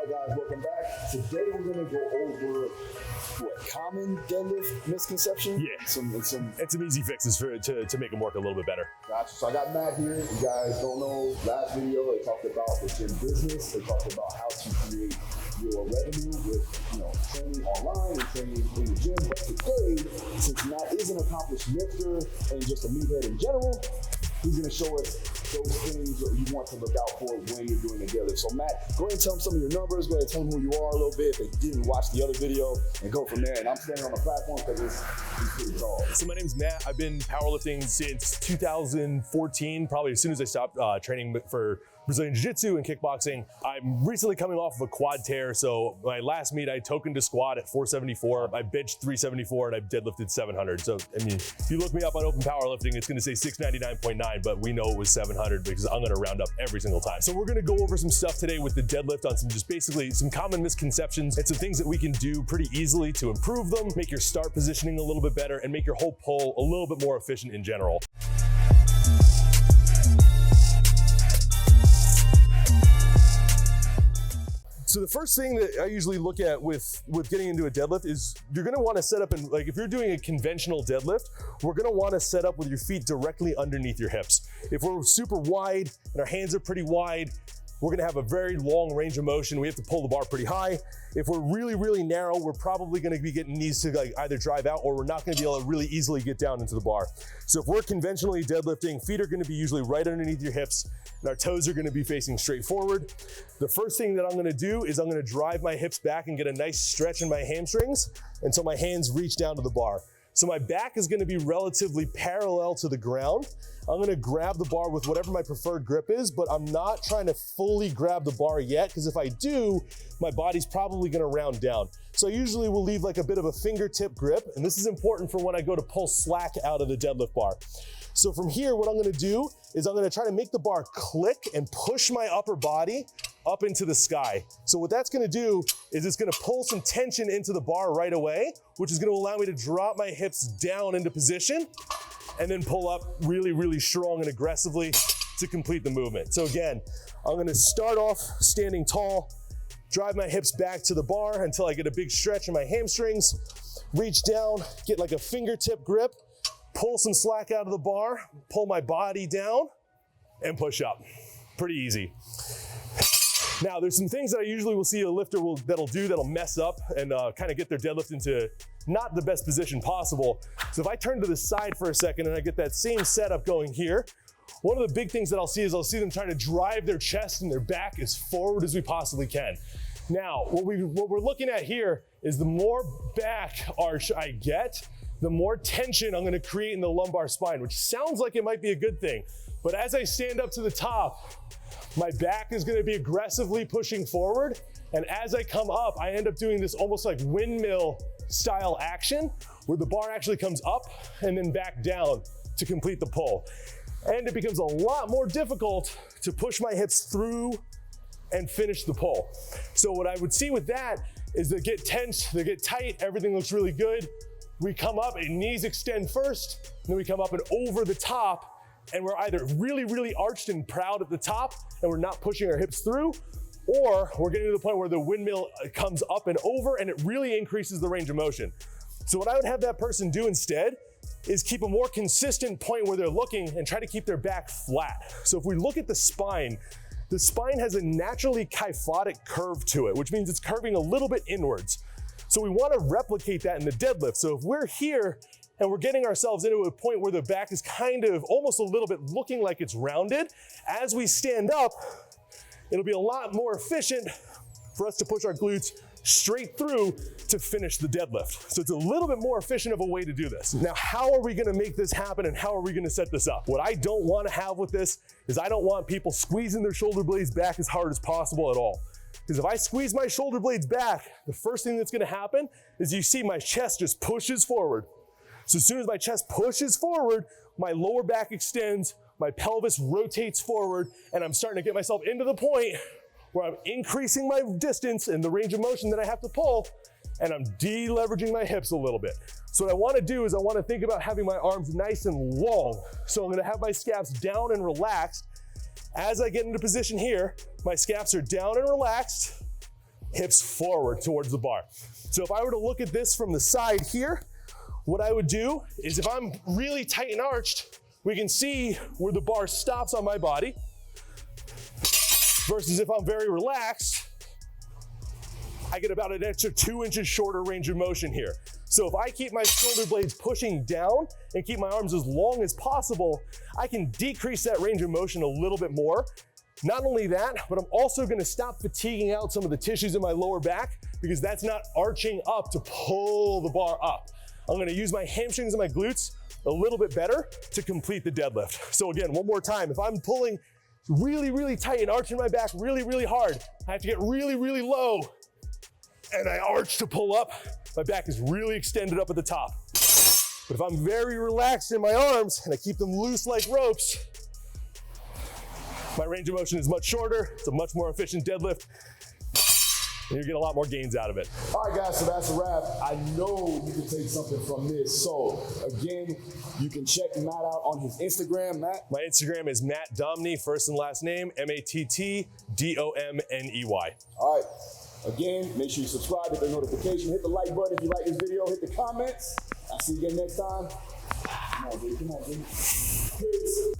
Hi guys, welcome back. Today we're gonna go over common deadlift misconception. Yeah, and some easy fixes to make them work a little bit better. Gotcha. So I got Matt here. You guys don't know, last video they talked about the gym business. They talked about how to create your revenue with training online and training in the gym. But today, since Matt is an accomplished lifter and just a meathead in general, he's gonna show us those things that you want to look out for when you're doing the deadlift. So Matt, go ahead and tell them some of your numbers. Go ahead and tell them who you are a little bit if they didn't watch the other video, and go from there. And I'm standing on the platform because it's pretty tall. So my name's Matt. I've been powerlifting since 2014, probably as soon as I stopped training for Brazilian Jiu-Jitsu and kickboxing. I'm recently coming off of a quad tear, so my last meet I tokened a squat at 474, I benched 374, and I deadlifted 700. So I mean, if you look me up on Open Powerlifting, it's gonna say 699.9, but we know it was 700 because I'm gonna round up every single time. So we're gonna go over some stuff today with the deadlift on just basically some common misconceptions and some things that we can do pretty easily to improve them, make your start positioning a little bit better, and make your whole pull a little bit more efficient in general. So the first thing that I usually look at with getting into a deadlift is you're gonna wanna set up, and like if you're doing a conventional deadlift, we're gonna wanna set up with your feet directly underneath your hips. If we're super wide and our hands are pretty wide, we're gonna have a very long range of motion. We have to pull the bar pretty high. If we're really, really narrow, we're probably gonna be getting knees to like either drive out, or we're not gonna be able to really easily get down into the bar. So if we're conventionally deadlifting, feet are gonna be usually right underneath your hips, and our toes are gonna be facing straight forward. The first thing that I'm gonna do is I'm gonna drive my hips back and get a nice stretch in my hamstrings until my hands reach down to the bar. So my back is gonna be relatively parallel to the ground. I'm gonna grab the bar with whatever my preferred grip is, but I'm not trying to fully grab the bar yet, because if I do, my body's probably gonna round down. So I usually will leave like a bit of a fingertip grip, and this is important for when I go to pull slack out of the deadlift bar. So from here, what I'm gonna do is I'm gonna try to make the bar click and push my upper body up into the sky. So what that's gonna do is it's gonna pull some tension into the bar right away, which is gonna allow me to drop my hips down into position and then pull up really, really strong and aggressively to complete the movement. So again, I'm gonna start off standing tall, drive my hips back to the bar until I get a big stretch in my hamstrings, reach down, get like a fingertip grip, pull some slack out of the bar, pull my body down, and push up. Pretty easy. Now, there's some things that I usually will see a lifter that'll mess up and kind of get their deadlift into not the best position possible. So if I turn to the side for a second and I get that same setup going here, one of the big things that I'll see them trying to drive their chest and their back as forward as we possibly can. Now, what we're looking at here is the more back arch I get, the more tension I'm gonna create in the lumbar spine, which sounds like it might be a good thing. But as I stand up to the top, my back is gonna be aggressively pushing forward. And as I come up, I end up doing this almost like windmill style action where the bar actually comes up and then back down to complete the pull. And it becomes a lot more difficult to push my hips through and finish the pull. So what I would see with that is they get tense, they get tight, everything looks really good. We come up and knees extend first, then we come up and over the top, and we're either really, really arched and proud at the top and we're not pushing our hips through, or we're getting to the point where the windmill comes up and over and it really increases the range of motion. So what I would have that person do instead is keep a more consistent point where they're looking and try to keep their back flat. So if we look at the spine has a naturally kyphotic curve to it, which means it's curving a little bit inwards. So we want to replicate that in the deadlift. So if we're here and we're getting ourselves into a point where the back is kind of almost a little bit looking like it's rounded, as we stand up, it'll be a lot more efficient for us to push our glutes straight through to finish the deadlift. So it's a little bit more efficient of a way to do this. Now, how are we gonna make this happen and how are we gonna set this up? What I don't wanna have with this is I don't want people squeezing their shoulder blades back as hard as possible at all. Because if I squeeze my shoulder blades back, the first thing that's gonna happen is you see my chest just pushes forward. So as soon as my chest pushes forward, my lower back extends, my pelvis rotates forward, and I'm starting to get myself into the point where I'm increasing my distance and the range of motion that I have to pull, and I'm de-leveraging my hips a little bit. So what I wanna do is I wanna think about having my arms nice and long. So I'm gonna have my scaps down and relaxed. As I get into position here, my scaps are down and relaxed. hips forward towards the bar. So if I were to look at this from the side here, what I would do is if I'm really tight and arched, we can see where the bar stops on my body, versus if I'm very relaxed, I get about an extra 2 inches shorter range of motion here. So if I keep my shoulder blades pushing down and keep my arms as long as possible, I can decrease that range of motion a little bit more. Not only that, but I'm also gonna stop fatiguing out some of the tissues in my lower back because that's not arching up to pull the bar up. I'm gonna use my hamstrings and my glutes a little bit better to complete the deadlift. So again, one more time, if I'm pulling really, really tight and arching my back really, really hard, I have to get really, really low and I arch to pull up. My back is really extended up at the top. But if I'm very relaxed in my arms and I keep them loose like ropes, my range of motion is much shorter. It's a much more efficient deadlift. And you get a lot more gains out of it. All right, guys, so that's a wrap. I know you can take something from this. So again, you can check Matt out on his Instagram, Matt. My Instagram is Matt Domney, first and last name, M-A-T-T-D-O-M-N-E-Y. All right. Again, make sure you subscribe, hit the notification, hit the like button if you like this video, hit the comments. I'll see you again next time. Come on, baby. Come on, baby. Peace.